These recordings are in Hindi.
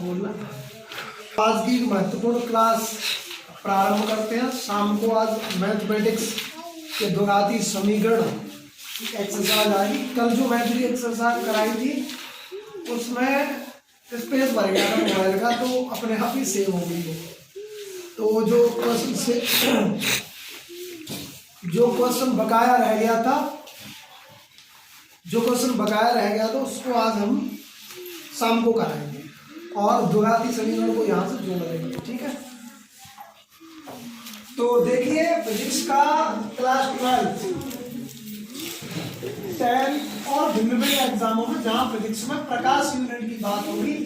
बोलना। आज की महत्वपूर्ण क्लास प्रारंभ करते हैं। शाम को आज मैथमेटिक्स के द्विघाती समीकरण एक्सरसाइज आएगी। कल जो मैथ्री एक्सरसाइज कराई थी उसमें स्पेस भर गया था मोबाइल का, तो अपने आप ही सेव हो गई। तो जो क्वेश्चन बकाया रह गया था उसको आज हम शाम को कराएंगे और द्विघाती समीकरण को यहाँ से जोड़ देंगे। ठीक है, तो देखिए फिजिक्स का क्लास 12, 10 और भिन्न भिन्न एग्जामों में जहां फिजिक्स में प्रकाश यूनिट की बात होगी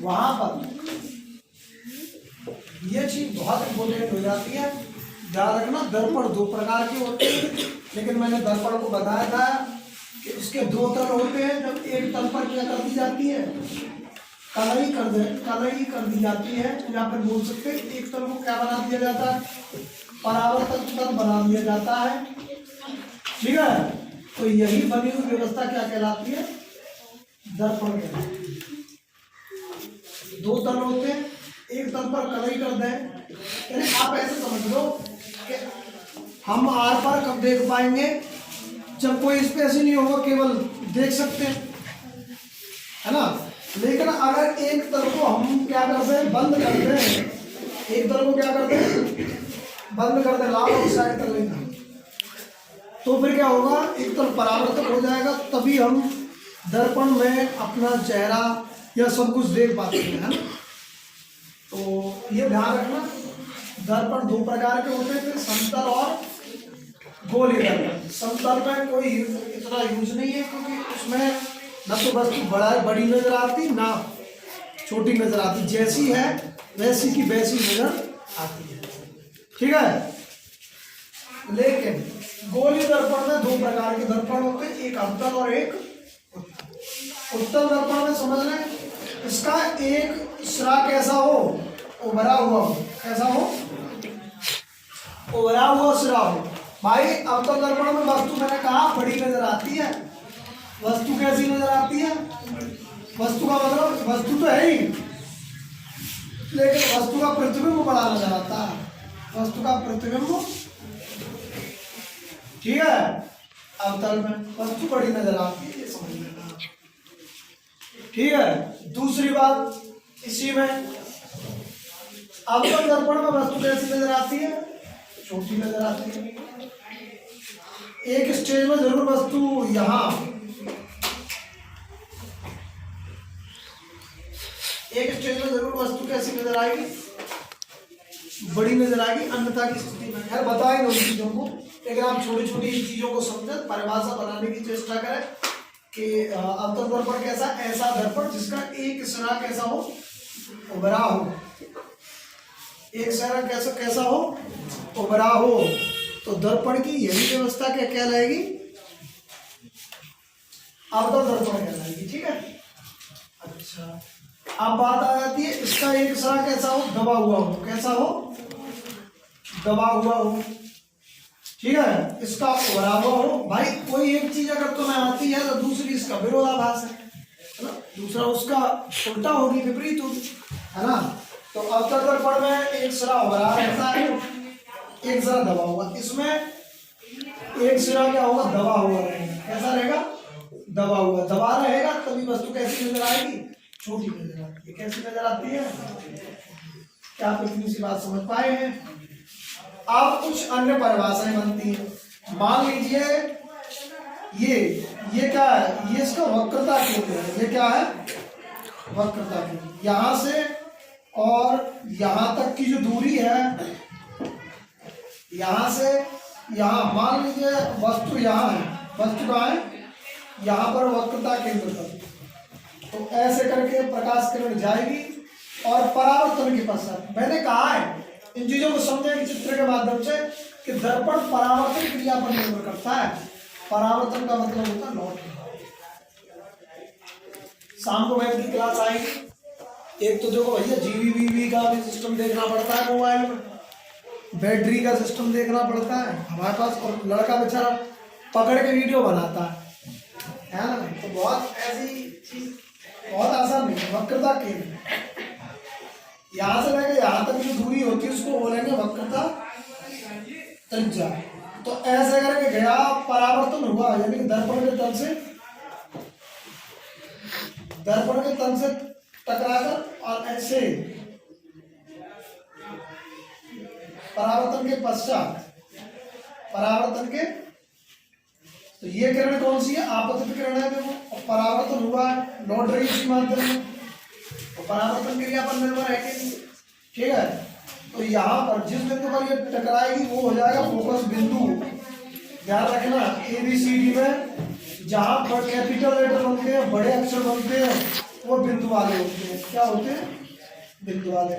वहां पर यह चीज बहुत इंपोर्टेंट हो जाती है। ध्यान रखना, दर्पण दो प्रकार के होते हैं, लेकिन मैंने दर्पण को बताया था कि उसके दो तल होते हैं। जब एक तल पर क्या कर दी जाती है, कलई कर दी जाती है, या फिर बोल सकते हैं एक तल को क्या बना दिया जाता है, परावर्तक तल बना दिया जाता है। ठीक है, तो यही बनी हुई व्यवस्था क्या कहलाती है, दर्पण कहलाती है। दो तल होते हैं, एक तल पर कलई कर दें, यानी आप ऐसे समझ लो कि हम आर पर कब देख पाएंगे, जब कोई स्पेस ही नहीं होगा, केवल देख सकते हैं, है ना। लेकिन अगर एक तल को हम क्या करते हैं, बंद करते हैं, एक तल को क्या करते हैं, बंद कर दे, लाल ऑक्साइड तल लेना, तो फिर क्या होगा, एक तल परावर्तक हो जाएगा, तभी हम दर्पण में अपना चेहरा या सब कुछ देख पाते हैं, है ना। तो ये ध्यान रखना, दर्पण दो प्रकार के होते हैं, समतल और गोलीय दर्पण। समतल में कोई इतना यूज नहीं है, क्योंकि उसमें न तो वस्तु बड़ी नजर आती, ना छोटी नजर आती, जैसी है वैसी की वैसी नजर आती है। ठीक है, लेकिन गोलीय दर्पण में दो प्रकार के दर्पण होते हैं, एक अवतल और एक उत्तल। उत्तल दर्पण में समझ लें, इसका एक सिरा कैसा हो, उभरा हुआ हो, कैसा हो, उभरा हुआ सिरा हो। भाई अवतल दर्पण में वस्तु मैंने कहा बड़ी नजर आती है, वस्तु कैसी नजर आती है, वस्तु का मतलब वस्तु तो है ही, लेकिन वस्तु का प्रतिबिंब बड़ा नजर आता है, वस्तु का प्रतिबिंब। ठीक है, अवतल में वस्तु बड़ी नजर आती है, ये समझ लेना। ठीक है, दूसरी बात इसी में, अवतल दर्पण में वस्तु कैसी नजर आती है, छोटी नजर आती है। एक स्टेज में जरूर वस्तु यहाँ, एक स्टेज में जरूर वस्तु कैसी नजर आएगी, बड़ी नजर आएगी, अन्यथा की स्थिति में यार बताएंगे उन चीजों को, लेकिन आप छोटी छोटी चीजों को समझें, परिभाषा बनाने की चेष्टा करें कि अवतल दर्पण कैसा, ऐसा दर्पण जिसका एक सिरा कैसा हो, उभरा हो, एक सिरा कैसा हो, उभरा हो, तो दर्पण की यही व्यवस्था क्या कहलाएगी, अवतल दर्पण कहलाएगी। ठीक है, अच्छा अब बात आ जाती है, इसका एक सिरा कैसा हो, दबा हुआ हो, कैसा हो, दबा हुआ हो। ठीक है, इसका उभरा हुआ हो। भाई कोई एक चीज अगर तुम्हें आती है तो दूसरी इसका विरोधाभास है ना, दूसरा उसका उल्टा होगी, विपरीत होगी, है ना। तो अवतल दर्पण में एक सिरा उभरा रहता है, एक सिरा दबा हुआ, इसमें एक सिरा क्या होगा, दबा हुआ रहेगा, कैसा रहेगा, दबा हुआ, दबा रहेगा, तभी वस्तु कैसी नजर आएगी, छोटी नजर आती है। कैसी नजर आती है, क्या आप इतनी सी बात समझ पाए हैं। अब कुछ अन्य परिभाषाएं बनती हैं। मान लीजिए ये क्या है, ये इसका वक्रता केंद्र है, ये क्या है, वक्रता केंद्र। यहां से और यहां तक की जो दूरी है, यहां से यहां, मान लीजिए वस्तु यहां है, वस्तु कहाँ है, यहां पर वक्रता केंद्र पर, तो ऐसे करके प्रकाश किरण जाएगी और परावर्तन के पश्चात, मैंने कहा है इन चीजों को समझें चित्र के माध्यम से कि दर्पण परावर्तन क्रिया पर निर्भर करता है। परावर्तन का मतलब होता है लौट। शाम को मैथ की क्लास आएगी, एक तो देखो भैया जीवी का भी सिस्टम देखना पड़ता है, मोबाइल में बैटरी का सिस्टम देखना पड़ता है हमारे पास, और लड़का बेचारा पकड़ के वीडियो बनाता है ना। तो बहुत ऐसी चीज बहुत आसान नहीं है। वक्रता केंद्र, यहां से लेके यहां तक जो दूरी होती है उसको बोलेंगे वक्रता त्रिज्या। तो ऐसे करके गया, परावर्तन हुआ, यानी कि दर्पण के तल से टकराकर और ऐसे परावर्तन के तो ये किरण कौन सी है? आपतित किरण है। देखो, और परावर्तन हुआ है, लौट रही इसी माध्यम में, तो परावर्तन क्रिया पर निर्भर है कि नहीं? ठीक है। तो यहाँ पर जिस बिंदु पर ये टकराएगी वो हो जाएगा फोकस बिंदु। ध्यान रखना, ABCD में जहां पर कैपिटल लेटर बनते हैं, बड़े अक्षर बनते हैं, वो बिंदु वाले होते हैं। क्या होते हैं? बिंदु वाले।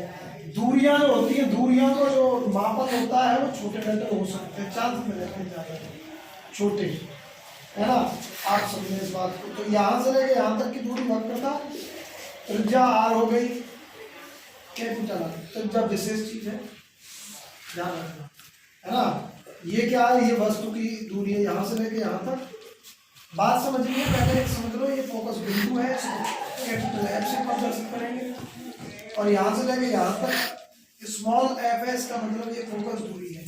दूरियां जो होती हैं, दूरियां को जो मापन होता है वो छोटे लेटर हो सकते हैं, चांस में रहते हैं ज्यादा छोटे, है ना? आप समझे इस बात को। तो यहां से लेके यहां तक की दूरी वक्रता त्रिज्या R हो गई, कैपिटल R। त्रिज्या विशेष चीज है, ध्यान रखना, है ना? ये क्या है? ये वस्तु की दूरी है यहां से लेके यहां तक। बात समझ लीजिए, पहले समझ लो, ये फोकस बिंदु है, कैपिटल F से प्रदर्शित करेंगे, और यहां से लेके यहां तक स्मॉल f है, इसका मतलब ये फोकस दूरी है,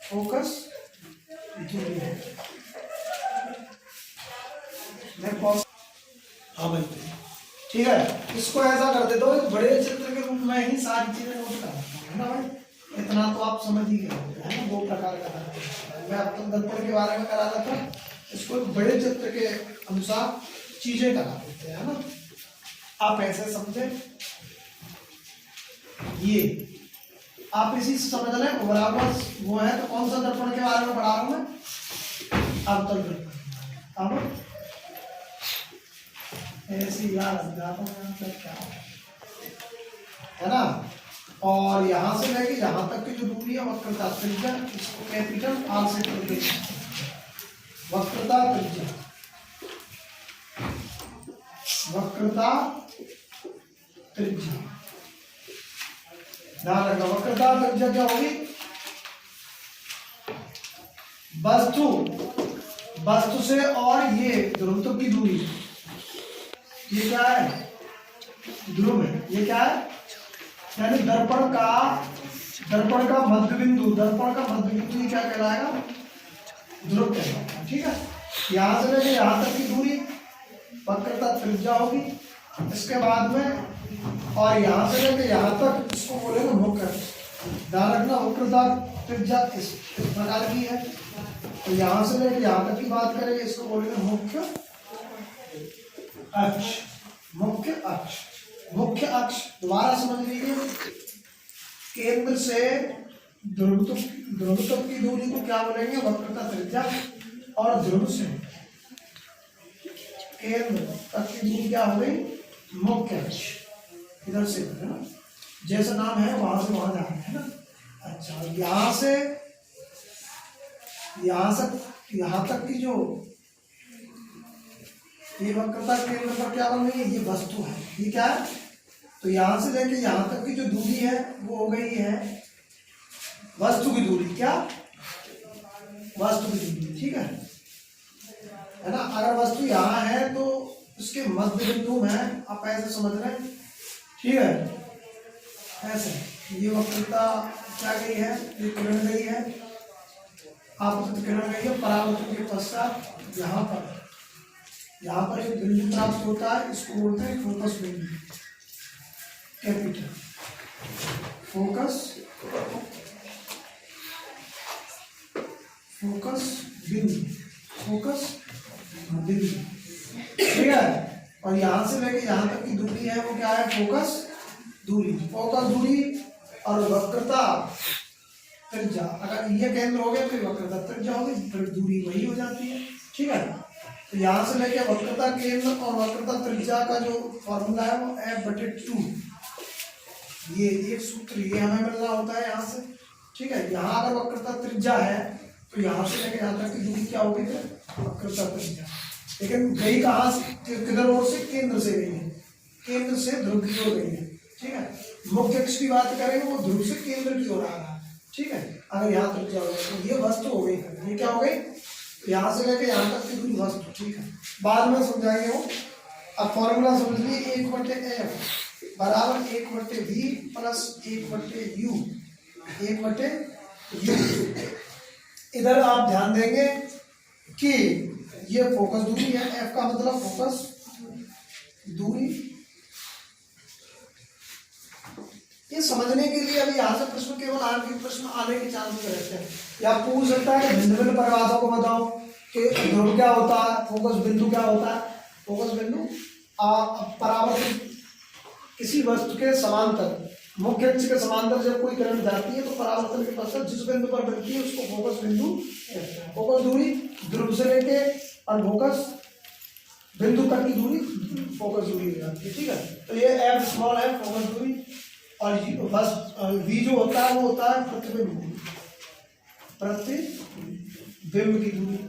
फोकस दूरी है। हाँ भाई, ठीक है। इसको ऐसा कर देता हूँ, बड़े चित्र के रूप में ही सारी चीजें नोट कर है ना भाई? इतना तो आप समझ ही गए है ना? दो प्रकार का मैं अब तक दर्पण के बारे में करा रहा था, इसको एक बड़े चित्र के अनुसार चीजें करा देते हैं ना। आप ऐसे समझे, ये आप इसी से समझ लें बराबर वो है। तो कौन सा दर्पण के बारे में पढ़ा रहा हूं मैं? अवतल दर्पण। अब ऐसी यार क्या है ना? और यहां से लेके यहां तक की जो दूरी है वक्रता त्रिज्या, इसको कैपिटल R से कर देते हैं, वक्रता त्रिज्या। वक्रता त्रिज्या, ध्यान रखना। वक्रता त्रिज्या क्या होगी? वस्तु से और ये ध्रुव की दूरी, ये क्या है? ध्रुव है। ये क्या है? यानी दर्पण का मध्य बिंदु, ये क्या कहलाएगा? ध्रुव कहलाएगा। ठीक है। यहां से लेके यहां तक की दूरी वक्रता त्रिज्या होगी। इसके बाद में और यहां से लेके यहां तक इसको बोलेंगे मुख्य। ध्यान रखना, वक्रता त्रिज्या इस प्रकार की है। तो यहां से लेके यहां तक की बात करेंगे, इसको बोलेंगे मुख्य अक्ष। मुख्य अक्ष दोबारा समझ लीजिए, केंद्र से ध्रुव तक की दूरी को क्या बोलेंगे? वक्रता त्रिज्या। और ध्रुव से केंद्र तक की दूरी क्या हो गई? मुख्य अक्ष। इधर से है ना, जैसा नाम है वहां से वहां जाना है ना। अच्छा, यहां से यहां तक की जो ये वक्रता केंद्र पर क्या बन रही है? ये वस्तु है। ये क्या है? तो यहां से लेके यहां तक की जो दूरी है वो हो गई है वस्तु की दूरी। क्या? वस्तु की दूरी। ठीक है ना? अगर वस्तु यहाँ है तो उसके मध्य बिंदु में आप ऐसे समझ रहे हैं। ठीक है, ऐसे ये वक्रता क्या गई है? ये किरण गई है, आपतित किरण गई है। परावर्तन के पश्चात यहाँ पर एक बिंदु प्राप्त होता है, इसको बोलते हैं फोकस बिंदु, कैपिटल फोकस बिंदु। ठीक है। और यहां से लेके यहां तक की दूरी है वो क्या है? फोकस दूरी। और वक्रता त्रिज्या, अगर ये केंद्र हो गया तो वक्रता त्रिज्या होगी, फिर दूरी वही हो जाती है। ठीक है। तो यहां से लेके वक्रता केंद्र और वक्रता त्रिज्या का जो फॉर्मूला है वो F/2, ये एक सूत्र ये हमें मिलना होता है यहाँ से। ठीक है। यहाँ अगर वक्रता त्रिज्या है तो यहाँ से लेके यहाँ तक की दूरी क्या होगी? वक्रता त्रिज्या। लेकिन गई कहाँ से? किधर ओर से? केंद्र से गई है, केंद्र से ध्रुव की ओर गई है। ठीक है। मुख्य अक्ष की बात करेंगे, वो ध्रुव से केंद्र की ओर आ रहा है। ठीक है। अगर यहाँ त्रिज्या हो गई तो ये वस्तु हो गई। ये क्या हो गई? यहाँ से लेके यहाँ तक की दूरी वस्तु। ठीक है, बाद में समझाएंगे वो। अब फॉर्मूला समझ लीजिए, 1/f बराबर 1/v प्लस 1/u, 1/u। इधर आप ध्यान देंगे कि ये फोकस दूरी है, f का मतलब फोकस दूरी। ये समझने के लिए अभी यहाँ से प्रश्न केवल आगे प्रश्न आने के चांसेस रहते हैं, या पूछ सकता है कि भिन्न भिन्न परिभाषाओं को बताओ कि ध्रुव क्या होता है, फोकस बिंदु क्या होता है। फोकस बिंदु परावर्तित किसी वस्तु के समांतर, मुख्य अक्ष के समांतर जब कोई किरण जाती है तो परावर्तन के पश्चात जिस बिंदु पर बनती है उसको फोकस बिंदु कहते हैं। फोकस दूरी ध्रुव से लेके और फोकस बिंदु तक की दूरी फोकस दूरी हो जाती है, ठीक है। तो ये एफ स्मॉल है फोकस दूरी, और बस वी जो होता है वो होता है प्रतिबिंब, प्रतिबिंब की दूरी,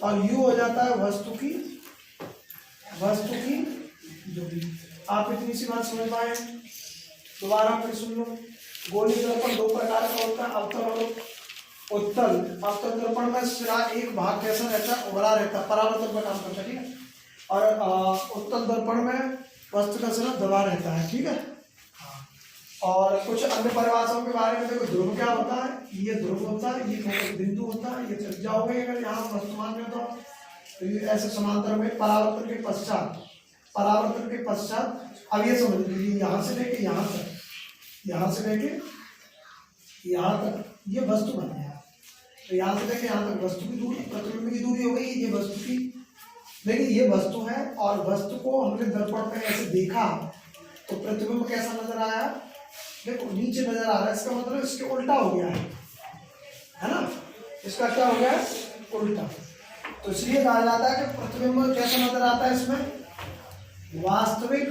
और यू हो जाता है वस्तु की दूरी। आप इतनी सी बात समझ पाए? दोबारा फिर सुन लो। गोली दर्पण दो प्रकार का होता है, अवतल और उत्तल। अवतल दर्पण में सिरा एक भाग कैसा रहता है, उभरा रहता है, परावर्तन का काम करता है, ठीक है। और उत्तल दर्पण में वस्तु का सिरा दबा रहता है, ठीक है। और कुछ अन्य परिभाषाओं के बारे में देखो, ध्रुव क्या होता है, ये ध्रुव होता है, ये फोकस बिंदु होता है, ये त्रिज्या हो गई अगर यहाँ वस्तुमान में तो ये ऐसे समांतर में परावर्तन के पश्चात अब ये समझ लीजिए यहाँ से लेके यहाँ तक, यहाँ से लेके यहाँ तक ये वस्तु बन गया। तो यहाँ से लेके यहाँ तक वस्तु की दूरी, प्रतिबिंब की दूरी हो गई, ये वस्तु की। देखिए ये वस्तु है और वस्तु को हमने दर्पण में ऐसे देखा तो प्रतिबिंब कैसा नजर आया, देखो नीचे नजर आ रहा है, इसका मतलब इसके उल्टा हो गया है ना। इसका क्या हो गया, उल्टा। तो इसलिए कहा जाता है कि प्रतिबिंब कैसा नजर आता है, इसमें वास्तविक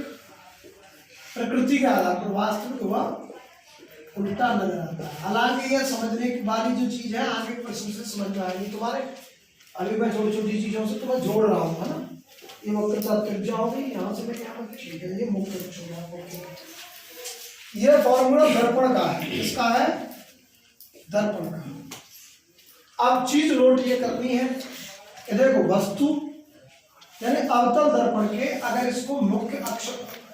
प्रकृति के आधार पर वास्तविक हुआ उल्टा नजर आता है। हालांकि यह समझने वाली जो चीज है आगे प्रश्न से समझ में आएगी तुम्हारे। अभी मैं छोटी छोटी चीजों से तुम्हें जोड़ रहा हूँ, है ना। ये मुख्य साथ त्रिज्या हो गई, यहाँ से मैं यहाँ तक, ठीक है। ये मुख्य अक्ष हो गया। ये फॉर्मूला दर्पण का है, इसका है दर्पण का। अब चीज नोट ये करनी है कि देखो वस्तु यानी अवतल दर्पण के अगर इसको मुख्य अक्ष,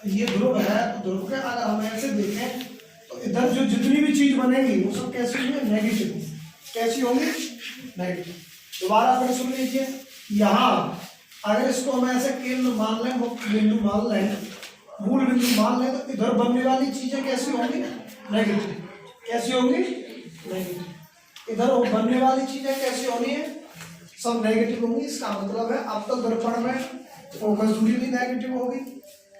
ये ध्रुव है तो ध्रुव के अगर हम ऐसे देखें तो इधर जो जितनी भी चीज बनेगी वो सब कैसी होंगी, नेगेटिव। कैसी होंगी, नेगेटिव। दोबारा फिर सुन लीजिए, यहाँ अगर इसको हम ऐसे केंद्र मान लें, मुख्य बिंदु मान लें, मूल बिंदु मान लें, तो इधर बनने वाली चीजें कैसी होंगी, नेगेटिव। कैसी होंगी, नेगेटिव। इधर बनने वाली चीजें कैसी होनी है, सब नेगेटिव होंगी। इसका मतलब है अवतल दर्पण में फोकस दूरी भी नेगेटिव होगी,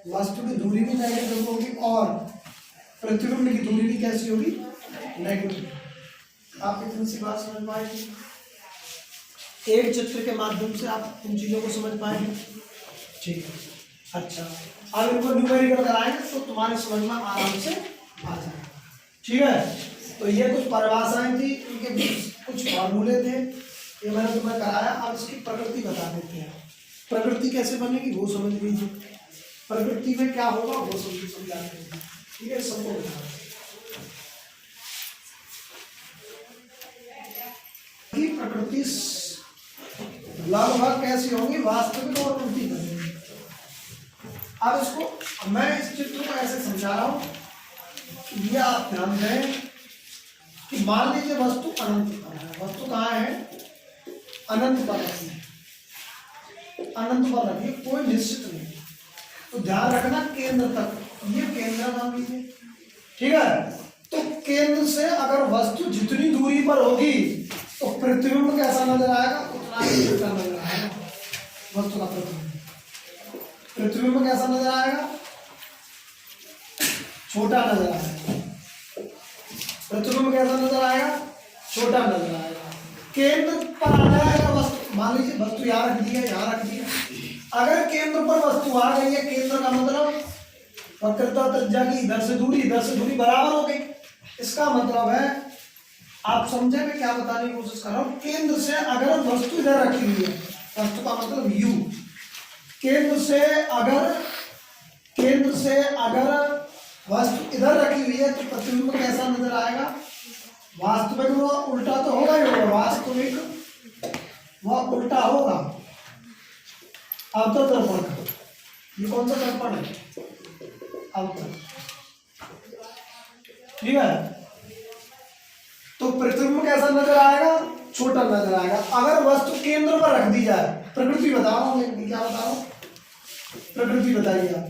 वस्तु की दूरी भी नेगेटिव होगी, और प्रतिबिंब की दूरी भी कैसी होगी, नेगेटिव। आप इतनी सी बात समझ पाएंगे, एक चित्र के माध्यम से आप इन चीजों को समझ पाएंगे, ठीक है। अच्छा, अब इनको न्यूमेरिकल कराएंगे तो तुम्हारे समझ में आराम से आ जाएगा, ठीक है। तो ये कुछ परिभाषाएं थी, इनके कुछ फॉर्मूले थे, ये मैंने तुम्हें कराया। अब इसकी प्रकृति बता देते हैं, प्रकृति कैसे बनेगी वो समझ लीजिए, प्रकृति में क्या होगा वो समझा देंगे, ठीक है। सबको बता प्रकृति लगभग कैसी होगी, वास्तविक और उल्टी बनेगी। अब इसको मैं इस चित्र को ऐसे समझा रहा हूं, ये आप ध्यान दें कि मान लीजिए वस्तु अनंत पर है, वस्तु कहाँ है, अनंत पर रखी है, अनंत पर रखी है, कोई निश्चित नहीं। तो ध्यान रखना केंद्र तक, ये केंद्र मान लीजिए, ठीक है। तो केंद्र से अगर वस्तु जितनी दूरी पर होगी तो प्रतिबिंब कैसा नजर आएगा, उतना ही छोटा नजर आएगा वस्तु का प्रतिबिंब। प्रतिबिंब कैसा नजर आएगा, छोटा नजर आएगा। प्रतिबिंब कैसा नजर आएगा, छोटा नजर आएगा। केंद्र पर आ जाएगा वस्तु, मान लीजिए वस्तु यहाँ रख दी है, यहाँ रख दी है। अगर केंद्र पर वस्तु आ गई है, केंद्र का मतलब वक्रता त्रिज्या की इधर से दूरी बराबर हो गई। इसका मतलब है, आप समझे मैं क्या बताने की कोशिश कर रहा हूं, केंद्र से अगर वस्तु इधर रखी हुई है, वस्तु का मतलब यू, केंद्र से अगर वस्तु इधर रखी हुई है तो प्रतिबिंब कैसा नजर आएगा, वास्तविक वो उल्टा तो होगा ही होगा, वास्तविक वह उल्टा होगा। अवतल दर्पण का, ये कौन सा दर्पण है? अवतल, ठीक है। तो प्रतिबिंब कैसा नजर आएगा? छोटा नजर आएगा। अगर वस्तु केंद्र पर रख दी जाए, प्रकृति बता रहा हूं, क्या बता रहा हूं, प्रकृति बताइए आप,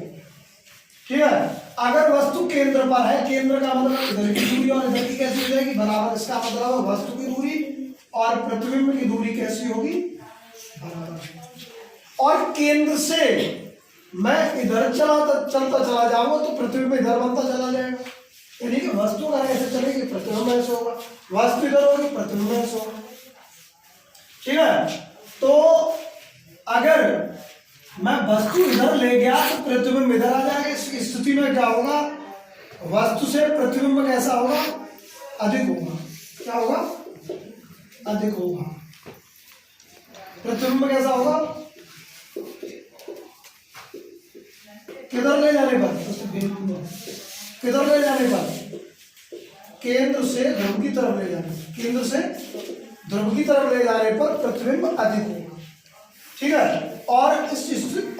ठीक है। अगर वस्तु केंद्र पर है, केंद्र का मतलब इधर की दूरी और इधर की कैसी हो जाएगी? बराबर। इसका मतलब वस्तु की दूरी और प्रतिबिंब की दूरी कैसी होगी? बराबर। और केंद्र से मैं इधर चलता चला जाऊंगा तो प्रतिबिंब इधर बनता चला जाएगा, यानी कि वस्तु अगर ऐसे चलेगी प्रतिबिंब ऐसे होगा, वस्तु इधर होगी प्रतिबिंब ऐसे होगा, ठीक है। तो अगर मैं वस्तु इधर ले गया तो प्रतिबिंब इधर आ जाएगा। इस स्थिति में क्या होगा? वस्तु से प्रतिबिंब कैसा होगा? अधिक होगा। क्या होगा? अधिक होगा। प्रतिबिंब कैसा होगा? किधर ले जाने पर? किधर ले जाने पर? केंद्र से ध्रुव की तरफ ले जाने, केंद्र से ध्रुव की तरफ ले जाने पर प्रतिबिंब अधिक होगा, ठीक है। और इस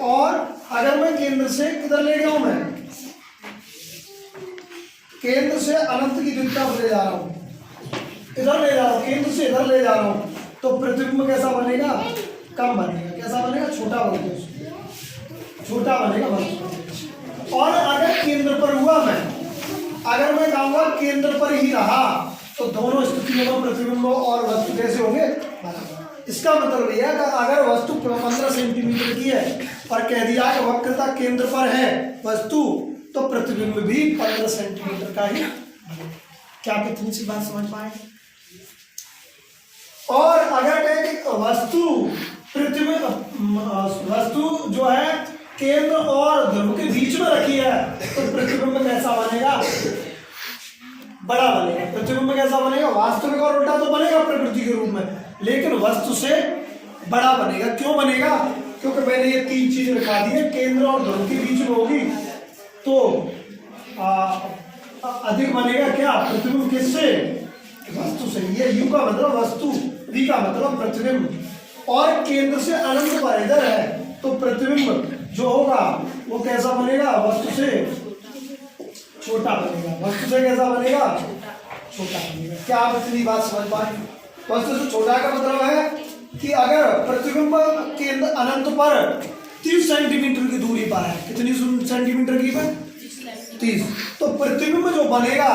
और अगर मैं केंद्र से किधर ले गया हूं, मैं केंद्र से अनंत की तरफ ले जा रहा हूं, इधर ले जा रहा हूं, केंद्र से इधर ले जा रहा हूं, तो प्रतिबिंब कैसा बनेगा? कम बनेगा। कैसा बनेगा? छोटा बनेगा, छोटा बनेगा वस्तु। और अगर केंद्र पर हुआ, अगर मैं कहूंगा केंद्र पर ही रहा, तो दोनों स्थितियों में प्रतिबिंब और वस्तु कैसे होंगे? इसका मतलब यह है कि अगर वस्तु 15 सेंटीमीटर की है और कह दिया कि वक्रता केंद्र पर है वस्तु, तो प्रतिबिंब भी 15 सेंटीमीटर का ही। क्या आप इतनी सी बात समझ पाए? और अगर कहें कि वस्तु प्रतिबिंब, वस्तु जो है केंद्र और ध्रुव के बीच में रखी है, तो प्रतिबिंब कैसा बनेगा? बड़ा बनेगा। प्रतिबिंब कैसा बनेगा? वास्तविक और उल्टा तो बनेगा प्रकृति के रूप में, लेकिन वस्तु से बड़ा बनेगा। क्यों बनेगा? क्योंकि मैंने ये तीन चीज दिखा दी है, केंद्र और ध्रुव के बीच में होगी तो अधिक बनेगा। क्या? प्रतिबिंब किससे? वस्तु से। ये यू का मतलब वस्तु, वी का मतलब प्रतिबिंब। और केंद्र से अनंत पर इधर है, तो प्रतिबिंब जो होगा वो कैसा बनेगा? वस्तु से छोटा बनेगा। वस्तु से कैसा बनेगा? छोटा बनेगा। क्या आप इतनी बात समझ पाए? वस्तु से छोटा का मतलब है कि अगर प्रतिबिंब केंद्र अनंत पर 30 सेंटीमीटर की दूरी पर है, कितनी सेंटीमीटर की पर? 30, तो प्रतिबिंब जो बनेगा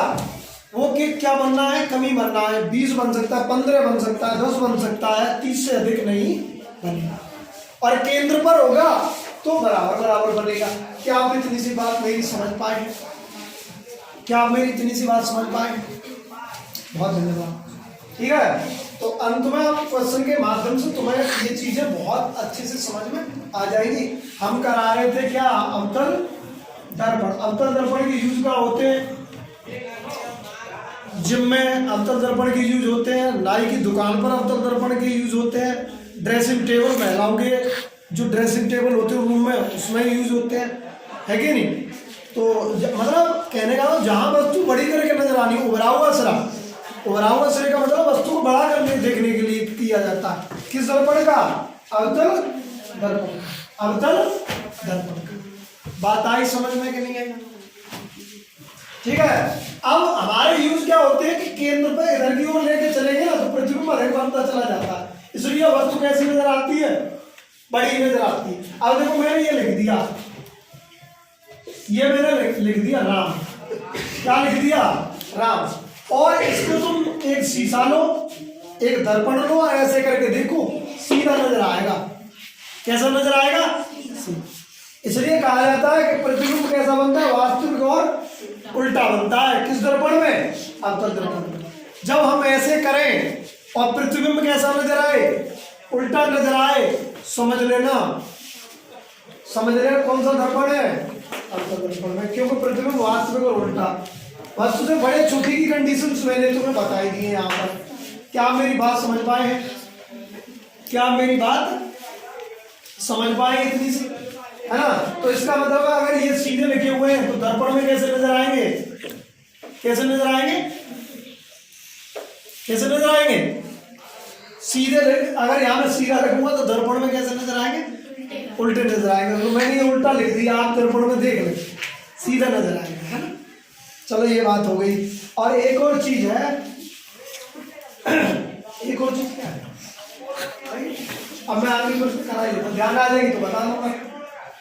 वो क्या बनना है? कमी बनना है। 20 बन सकता है, 15 बन सकता है, 10 बन सकता है, 30 से अधिक नहीं बनेगा। और केंद्र पर होगा तो बराबर बराबर बनेगा। क्या आप इतनी सी बात मेरी समझ पाए? क्या आप मेरी इतनी सी बात समझ पाए? बहुत धन्यवाद। ठीक है, तो अंत में आप क्वेश्चन के माध्यम से तुम्हें ये चीजें बहुत अच्छे से समझ में आ जाएगी। हम करा रहे थे क्या? अवतल दर्पण। अवतल दर्पण के यूज का होते हैं जिम में, अवतल दर्पण के यूज होते हैं नाई की दुकान पर, अवतल दर्पण के यूज होते हैं ड्रेसिंग टेबल, महिलाओं के जो ड्रेसिंग टेबल होते हैं रूम में उसमें यूज होते हैं, है कि नहीं? तो मतलब कहने का जहां वस्तु बड़ी करके नजर आनी, उभरा हुआ सिरा, उभरा हुआ सिरे का मतलब वस्तु को बड़ा करने देखने के लिए किया जाता है। किस दर्पण का? अवतल दर्पण। अवतल दर्पण का। बात आई समझ में कि नहीं आई? ठीक है, अब हमारे यूज क्या होते हैं कि केंद्र पे इधर की ओर लेके चलेंगे ना तो प्रतिबिंब अधिक बनता चला जाता है, इसलिए वस्तु कैसी नजर आती है? बड़ी नजर आती है। अब देखो मैंने ये लिख दिया, ये मैंने लिख दिया राम। क्या लिख दिया? राम। और इसको तुम एक शीशा लो, एक दर्पण लो, ऐसे करके देखो सीधा नजर आएगा। कैसा नजर आएगा? इसलिए कहा जाता है कि प्रतिबिंब कैसा बनता है? वास्तविक और उल्टा बनता है। किस दर्पण में? अवतल दर्पण में। जब हम ऐसे करें और प्रतिबिंब कैसा नजर आए? उल्टा नजर आए, समझ लेना कौन सा दर्पण है? अवतल दर्पण में, क्योंकि प्रतिबिंब वास्तविक और उल्टा। वस्तु से बड़े छोटी की कंडीशंस मैंने तुम्हें बताई दी है यहाँ पर। क्या आप मेरी बात समझ पाए हैं? क्या आप मेरी बात समझ पाए इतनी सी, है ना? तो इसका मतलब है अगर ये सीधे लिखे हुए हैं तो दर्पण में कैसे नजर आएंगे? कैसे नजर आएंगे? कैसे नजर आएंगे? सीधे। अगर यहां में सीधा रखूंगा तो दर्पण में कैसे नजर आएंगे? उल्टे नजर आएगा। तो मैंने ये उल्टा लिख दिया, आप दर्पण में देख लें, सीधा नजर आएगा, है ना। चलो ये बात हो गई। और एक और चीज है, एक और चीज क्या है, अब मैं आगे कुछ करा ही लेता, ध्यान आ जाएगी तो बता दूंगा,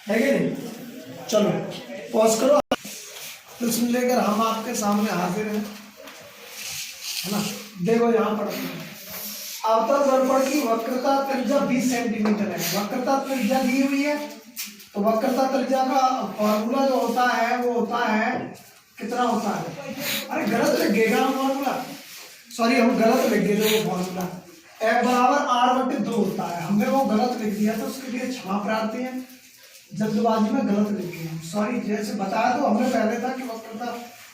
है कि नहीं। चलो पॉज करो, प्रश्न लेकर हम आपके सामने हाजिर हैं, है ना। देखो यहाँ पर अवतल दर्पण की वक्रता त्रिज्या 20 सेंटीमीटर है। वक्रता त्रिज्या दी हुई है, तो वक्रता त्रिज्या का फॉर्मूला जो होता है वो होता है, कितना होता है, अरे गलत लिख गएगा फॉर्मूला, सॉरी हम गलत लिख गए वो फॉर्मूला, F बराबर R/2 होता है। हमने वो गलत लिख दिया, तो उसके लिए क्षमा प्रार्थी है, जल्दबाजी में गलत लिख गए, सॉरी। जैसे बताया तो हमने पहले था कि वक्रता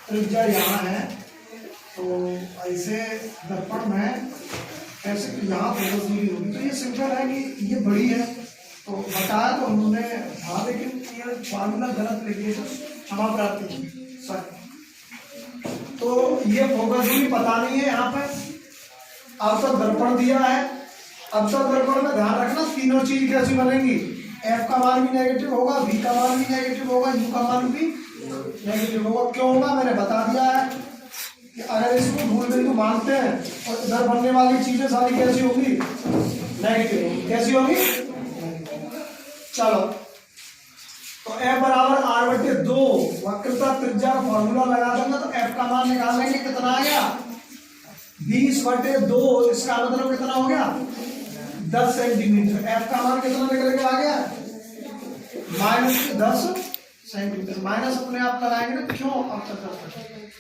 त्रिज्या यहाँ है, तो ऐसे दर्पण में ऐसे यहाँ फोकस दूरी होगी, तो ये सिंपल है कि ये बड़ी है, तो बताया तो हमने था, लेकिन ये फॉर्मूला गलत लिख दिया, क्षमा प्रार्थी, सॉरी। तो ये फोकस दूरी पता नहीं है यहाँ पे। अब तक दर्पण दिया है, अब तक दर्पण में ध्यान रखना तीनों चीज कैसी बनेंगी, F का मान भी नेगेटिव होगा, V का मान भी नेगेटिव होगा, U का मान भी नेगेटिव होगा। क्यों होगा मैंने बता दिया है कि अगर इसको मूल बिंदु मानते हैं और इधर बनने वाली चीजें सारी कैसी होगी, नेगेटिव होगी। कैसी होगी, चलो तो F बराबर R/2 वक्रता त्रिज्या का फॉर्मूला लगा देंगे, तो F का मान निकालेंगे, कितना आ गया 20/2, इसका मतलब कितना हो गया 10 सेंटीमीटर। F का मान कितना निकल के आ गया -10 सेंटीमीटर। माइनस अपने आप लगाएंगे ना, क्यों, अब तक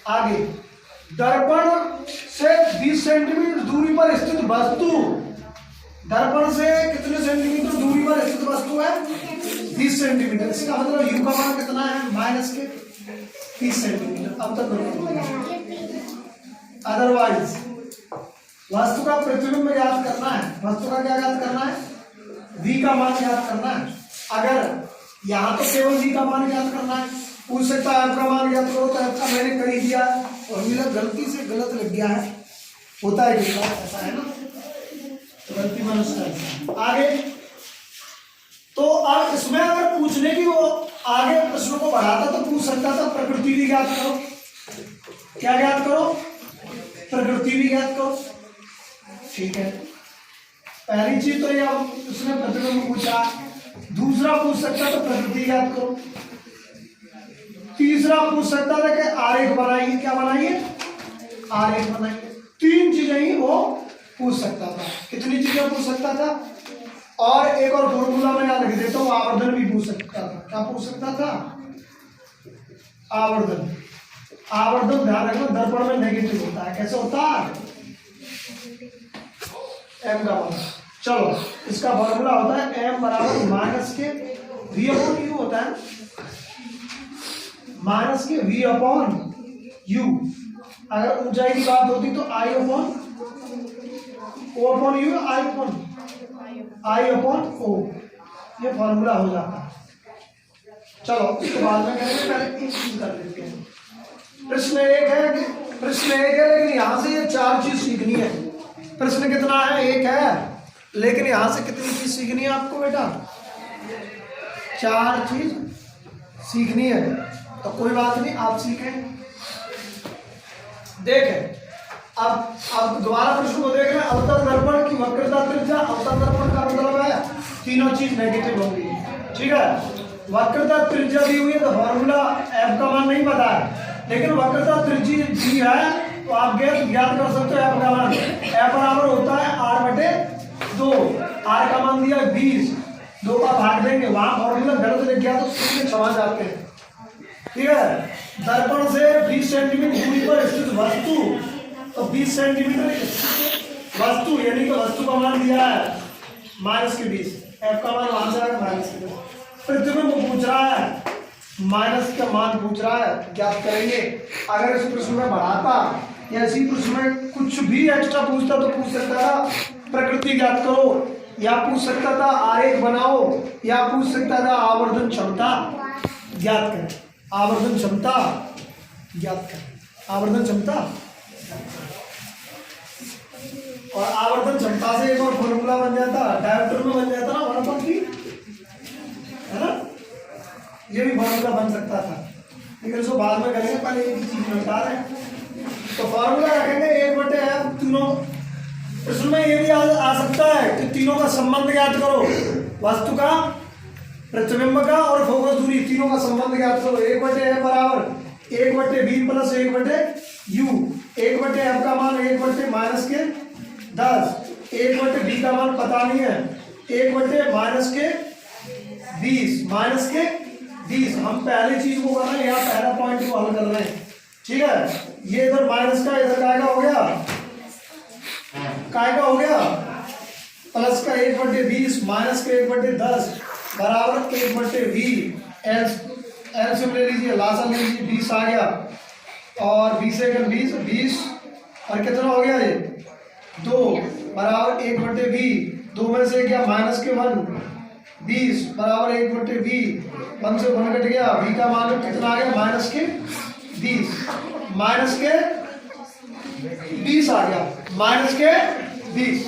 आगे दर्पण से 20 सेंटीमीटर दूरी पर स्थित वस्तु, दर्पण से कितने सेंटीमीटर दूरी पर स्थित वस्तु है 20 सेंटीमीटर। इसका मतलब U का मान कितना है -30 सेंटीमीटर। अब तक अदरवाइज वस्तु का प्रतिबिंब ज्ञात करना है, वस्तु का क्या ज्ञात करना है, V का मान ज्ञात करना है। अगर यहाँ तो केवल V का मान ज्ञात करना है, पूछ सकता है F का मान ज्ञात करो, तो F का मैंने कर ही दिया, और मेरा गलती से गलत लग गया है, होता है कितना, ऐसा है ना, तो गलती मनुष्य। आगे तो अब इसमें अगर पूछने की वो आगे प्रश्नों को बढ़ाता तो पूछ सकता था प्रकृति भी ज्ञात करो। क्या ज्ञात करो, प्रकृति भी ज्ञात करो, ठीक है। पहली चीज तो ये उसने प्रतिबिंब पूछा, दूसरा पूछ सकता तो प्रकृति ज्ञात करो, तीसरा पूछ सकता था कि आरेख बनाइए, क्या बनाइए, आरेख बनाइए। तीन चीजें ही वो पूछ सकता था। कितनी चीजें पूछ सकता था, और एक और फॉर्मूला में यहाँ लिख देता हूँ, आवर्धन भी पूछ सकता था। क्या पूछ सकता था, आवर्धन। आवर्धन ध्यान रखना दर्पण में नेगेटिव होता है, कैसे होता है, M का मान। चलो इसका फॉर्मूला होता है M बराबर माइनस के V अपॉन U होता है, माइनस के V अपॉन U। अगर ऊंचाई की बात होती तो I upon O upon U, I upon O, ये फॉर्मूला हो जाता है। चलो इसके बाद में करेंगे, पहले एक चीज कर लेते हैं। प्रश्न एक है लेकिन यहां से ये चार चीज सीखनी है। प्रश्न कितना है, एक है, लेकिन यहां से कितनी चीज सीखनी है आपको बेटा, चार चीज सीखनी है। तो कोई बात नहीं, आप सीखें। देखें अब दोबारा प्रश्न को देख रहे हैं। अवतल दर्पण की वक्रता त्रिज्या, अवतल दर्पण का मतलब है तीनों चीज नेगेटिव होगी, ठीक है। वक्रता त्रिज्या दी हुई है, तो फॉर्मूला F का मान नहीं पता है, लेकिन वक्रता त्रिज्या दी है तो आप ज्ञात कर सकते हो F का मान। F बराबर होता है R/2, R का मान दिया 20, 2 का भाग देंगे, वहां फॉर्मूला गलत लिख गया तो उसके लिए क्षमा चाहते हैं, ठीक है। दर्पण से 20 सेंटीमीटर दूरी पर स्थित वस्तु, तो 20 सेंटीमीटर वस्तु यानी कि वस्तु का मान दिया है -20, F का मान वहां से आएगा -20। प्रतिबिंब पूछ रहा है, माइनस का मान पूछ रहा है, ज्ञात करेंगे। अगर इस प्रश्न में बढ़ाता या इसी प्रश्न में कुछ भी एक्स्ट्रा पूछता तो पूछ सकता था प्रकृति ज्ञात करो, या पूछ सकता था आरेख बनाओ, या पूछ सकता था आवर्धन क्षमता ज्ञात करें, आवर्धन क्षमता ज्ञात करें, आवर्धन क्षमता। और आवर्धन क्षमता से एक और फॉर्मूला बन जाता, डायोप्टर में बन जाता ना 1/3, है ना, ये भी फॉर्मूला बन सकता था, लेकिन इसको बाद में करेंगे, पहले एक ही चीज में बता रहे हैं। तो फॉर्मूला रखेंगे 1/f तीनों। इसमें ये भी आ सकता है कि तीनों का संबंध ज्ञात करो, वस्तु का, प्रतिबिंब का और फोकस दूरी, तीनों का संबंध ज्ञात करो। 1/f बराबर 1/b प्लस 1/u। 1/f का मान 1/-10, 1/b का मान पता नहीं है, 1/-20 हम पहली चीज को कर रहे हैं, यहाँ पहला पॉइंट को हल कर रहे हैं, ठीक है। ये इधर माइनस का, इधर काय का हो गया, काय का हो गया, प्लस का 1/20 माइनस का 1/10 बराबर 1/v। एलसीएम ले लीजिए, लासा ले लीजिए, 20 आ गया, और 20 से 20 और कितना हो गया ये 2 बराबर 1/v। 2 में से क्या माइनस के 1, 20 बराबर 1/v। 1 से 1 कट गया, v का मान कितना आ गया, -20 आ गया, -20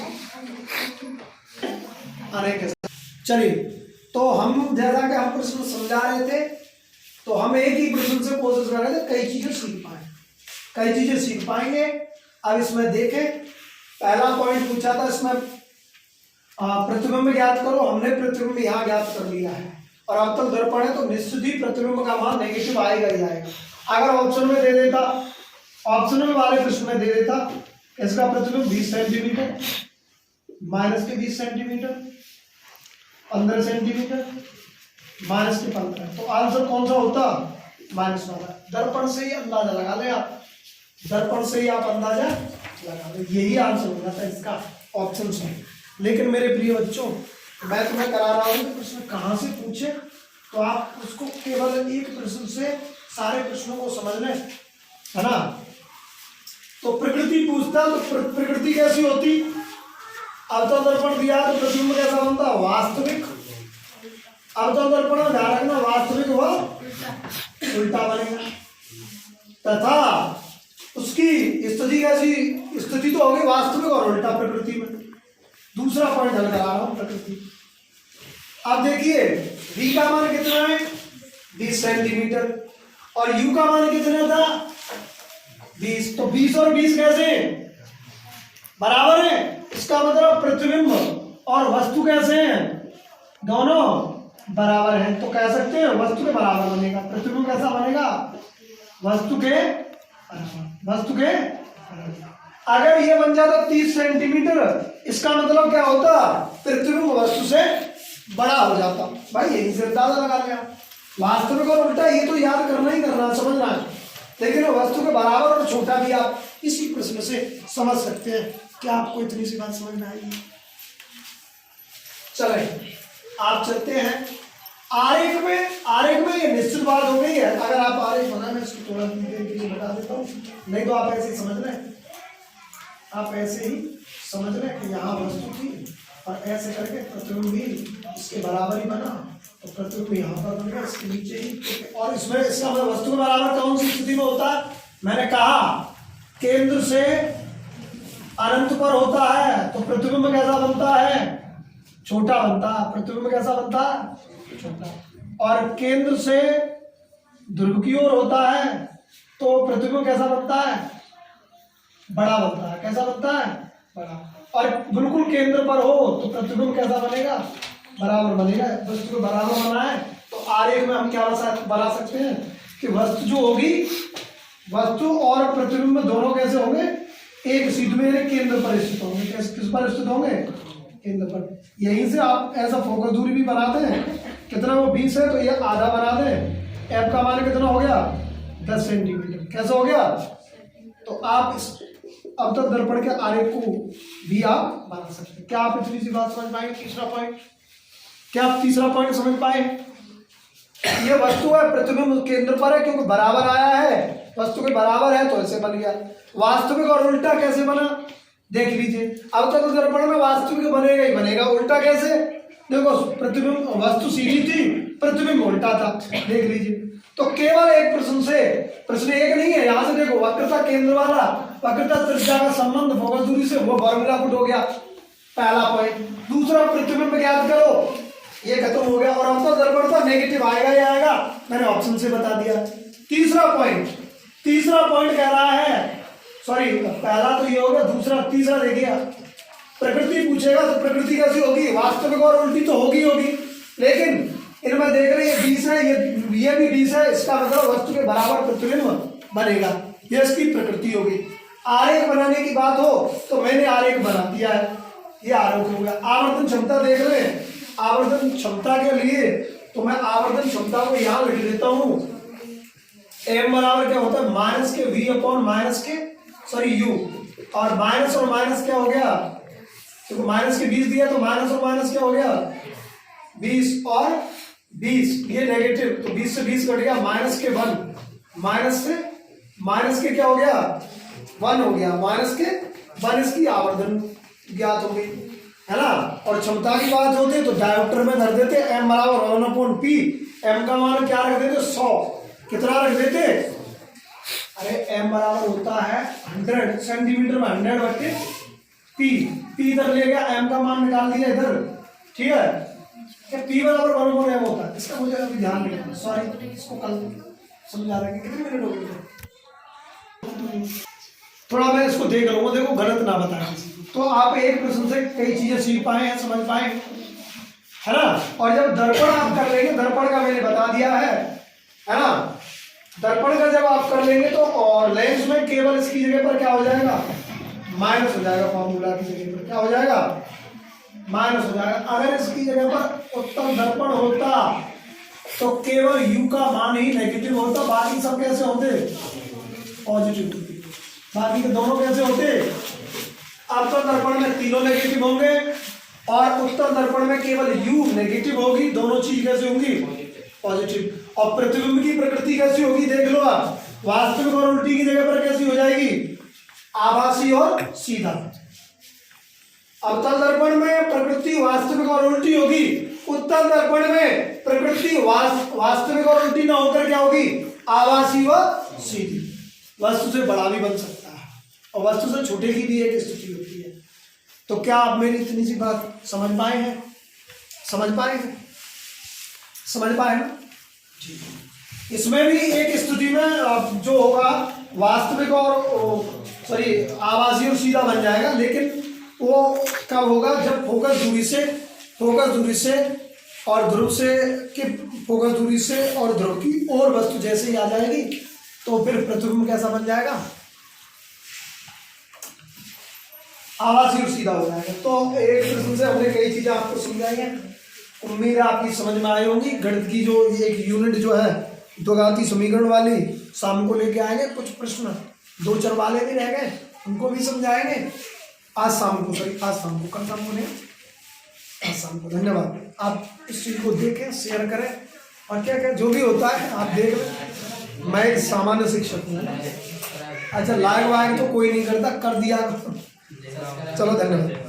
आने के। चलिए, तो हम जैसा कि हम प्रश्न समझा रहे थे, तो हम एक ही प्रश्न से कोशिश कर रहे थे कई चीजें सीख पाएंगे। अब इसमें देखें, पहला पॉइंट पूछा था इसमें प्रतिबिंब ज्ञात करो, हमने प्रतिबिंब यहाँ ज्ञात कर लिया है, और अब तक दर्पण है तो निश्चित ही प्रतिबिंब का मान नेगेटिव आएगा ही आएगा। अगर ऑप्शन में दे देता, ऑप्शन में वाले प्रश्न में दे देता इसका प्रतिबिंब 20 सेंटीमीटर, -20 सेंटीमीटर, 15 सेंटीमीटर, -15, तो आंसर कौन सा होता, माइनस वाला। दर्पण से ही अंदाजा लगा ले आप, दर्पण से ही आप अंदाजा लगा ले, यही आंसर होना था इसका ऑप्शन से। लेकिन मेरे प्रिय बच्चों, मैं तुम्हें करा रहा हूँ कि प्रश्न कहाँ से पूछे, तो आप उसको केवल एक प्रश्न से सारे प्रश्नों को समझ लें, है ना। तो प्रकृति पूछता, तो प्रकृति कैसी होती, अवतल दर्पण दिया तो प्रतिबिंब कैसा बनता, वास्तविक। अवतल दर्पण में ध्यान रखना, वास्तविक व उल्टा बनेगा, तथा उसकी स्थिति कैसी, स्थिति तो होगी वास्तविक और उल्टा प्रकृति में। दूसरा पॉइंट हल करा रहा हूं, प्रकृति। अब देखिए, v का मान कितना है, 20 सेंटीमीटर, और u का मान कितना था, 20। तो 20 और 20 कैसे बराबर है, इसका मतलब प्रतिबिंब और वस्तु कैसे हैं, दोनों बराबर हैं। तो कह सकते हैं वस्तु के बराबर बनेगा, प्रतिबिंब कैसा बनेगा, वस्तु के अगर ये बन जाता 30 सेंटीमीटर, इसका मतलब क्या होता, प्रतिबिंब वस्तु से बड़ा हो जाता। भाई यही से अंदाजा लगा लिया, वास्तविक और उल्टा ये तो याद करना ही करना, समझना है, लेकिन वस्तु के बराबर और छोटा भी आप इसी प्रश्न से समझ सकते हैं। क्या आपको इतनी सी बात समझ में आई? चले आप चलते हैं आरेख में ये निश्चित बात हो गई है। अगर आप आरेख बना, मैं इसको थोड़ा देर बता देता हूँ, नहीं तो आप ऐसे ही समझ लें, आप ऐसे ही समझ लें कि यहाँ वस्तु थी और ऐसे करके प्रतिबिंब भी इसके बराबर ही बना, तो प्रतिबिंब यहाँ पर बन गया, इसके नीचे ही। और इसमें इसका मतलब वस्तु के बराबर कौन सी स्थिति में होता है, मैंने कहा केंद्र से अनंत पर होता है, तो प्रतिबिंब कैसा बनता है, छोटा बनता है। प्रतिबिंब कैसा बनता है, छोटा। और केंद्र से ध्रुव की ओर होता है, तो प्रतिबिंब कैसा बनता है, बड़ा बनता है। कैसा बनता है, बड़ा। और बिल्कुल केंद्र पर हो तो प्रतिबिंब कैसा बनेगा, बराबर बनेगा। वस्तु को बराबर बनाए तो आरेख में हम क्या बना सकते हैं कि वस्तु जो होगी, वस्तु और प्रतिबिंब दोनों कैसे होंगे, एक सीध में केंद्र पर स्थित होंगे। किस पर स्थित होंगे, केंद्र पर। यहीं से आप ऐसा फोकस दूरी भी बनाते हैं, कितना वो 20 है तो ये आधा बना दें, एफ का मान कितना हो गया, 10 सेंटीमीटर। कैसा हो गया, तो आप इस अब तक दर्पण के आरेख को भी आप बना सकते हैं। क्या आप इतनी सी बात समझ पाए? तीसरा पॉइंट, क्या आप तीसरा पॉइंट समझ पाए? ये वस्तु है, प्रतिबिंब केंद्र पर है क्योंकि बराबर आया है, वस्तु के बराबर है तो ऐसे बन गया। वास्तविक और उल्टा कैसे बना, देख लीजिए। अब तक दर्पण में वास्तविक बनेगा ही बनेगा, उल्टा कैसे, देखो प्रतिबिंब वस्तु सीधी थी, प्रतिबिंब उल्टा था, देख लीजिए। तो केवल एक प्रश्न से, प्रश्न एक नहीं है, यहां से देखो वक्रता केंद्र वाला, वक्रता त्रिज्या का संबंध फोकस दूरी से, वो फॉर्मूला पुट हो गया, पहला पॉइंट। दूसरा प्रतिबिंब ज्ञात करो, ये खत्म हो गया। और अवतल दर्पण तो नेगेटिव आएगा ही आएगा, मैंने ऑप्शन से बता दिया। तीसरा पॉइंट कह रहा है, सॉरी पहला तो ये हो गया, दूसरा तीसरा देखिए, प्रकृति पूछेगा तो प्रकृति कैसी होगी, वास्तविक और उल्टी तो होगी, लेकिन इनमें देख रहे हैं 20 है, ये भी 20 है, इसका मतलब वस्तु के बराबर प्रतिबिंब बनेगा, ये इसकी प्रकृति होगी। आरेख बनाने की बात हो तो मैंने आरेख बना दिया है, ये आरेख हो गया। आवर्धन क्षमता देख रहे हैं, आवर्धन क्षमता के लिए तो मैं आवर्धन क्षमता को यहां लिख देता हूं, एम बराबर क्या होता है माइनस के वी अपॉन माइनस के सॉरी यू, और माइनस और माइनस क्या हो गया, तो माइनस के 20 दिया तो माइनस और माइनस क्या हो गया 20 और 20, ये नेगेटिव तो 20 से 20 कट गया, माइनस के 1, माइनस के क्या हो गया 1 हो गया, माइनस के 1 इसकी आवर्धन ज्ञात हो गई, है ना। और क्षमता की बात होती तो डायोप्टर में धर देते एम बराबर 1/p, एम का मान क्या रख देते 100, कितना रख देते, अरे एम बराबर होता है 100 सेंटीमीटर में 100/p, p इधर ले गया, एम का मान निकाल दिया इधर, ठीक है, क्या p बराबर 1/m होता है, इसका मुझे अभी ध्यान नहीं, सॉरी इसको कल समझा देंगे। कितने मिनट हो गए, थोड़ा मैं इसको देख लूंगा, देखो गलत ना बताएं किसी को। तो आप एक प्रश्न से कई चीजें सीख पाए हैं, समझ पाए, है ना। और जब दर्पण आप कर लेंगे, दर्पण का मैंने बता दिया है ना, दर्पण का जब आप कर लेंगे तो और लेंस में केवल इसकी जगह पर क्या हो जाएगा माइनस हो जाएगा, फॉर्मूला की जगह पर क्या हो जाएगा माइनस हो जाएगा। अगर इसकी जगह पर उत्तल दर्पण होता तो केवल u का मान ही नेगेटिव होता, बाकी सब कैसे होते पॉजिटिव होते, बाकी के दोनों कैसे होते, अवतल दर्पण में तीनों नेगेटिव होंगे और उत्तल दर्पण में केवल u नेगेटिव होगी, दोनों चीज कैसे होंगी पॉजिटिव। और प्रतिबिंब की प्रकृति कैसी होगी देख लो आप, वास्तविक और उल्टी की जगह पर कैसी हो जाएगी आभासी और सीधा। अवतल दर्पण में प्रकृति वास्तविक और उल्टी होगी, उत्तल दर्पण में प्रकृति वास्तविक और उल्टी ना होकर क्या होगी आभासी व सीधी। वस्तु से बड़ा भी बन सकता है और वस्तु से छोटे की भी एक स्थिति होती है। तो क्या आप मेरी इतनी सी बात समझ पाए हैं, समझ पाए ना, ठीक है। इसमें भी एक स्थिति में जो होगा वास्तविक और सॉरी आभासी और सीधा बन जाएगा, लेकिन वो कब होगा जब फोकस दूरी से और ध्रुव से कि फोकस दूरी से और ध्रुव की और वस्तु जैसे ही आ जाएगी तो फिर प्रतिबिंब कैसा बन जाएगा आभासी और सीधा हो जाएगा। तो एक प्रश्न से हमने कई चीजें आपको समझाई हैं, उम्मीद है आपकी समझ में आई होंगी। गणित की जो एक यूनिट जो है द्विघाती समीकरण वाली शाम को लेके आएंगे, कुछ प्रश्न 2-4 वाले भी रह गए उनको भी समझाएंगे आज शाम को, कल शाम को नहीं, आज शाम को। धन्यवाद। आप इस चीज को देखें, शेयर करें और क्या क्या जो भी होता है आप देख लें। मैं एक सामान्य शिक्षक हूँ। अच्छा लाइक वाइक तो कोई नहीं करता, कर दिया। चलो धन्यवाद।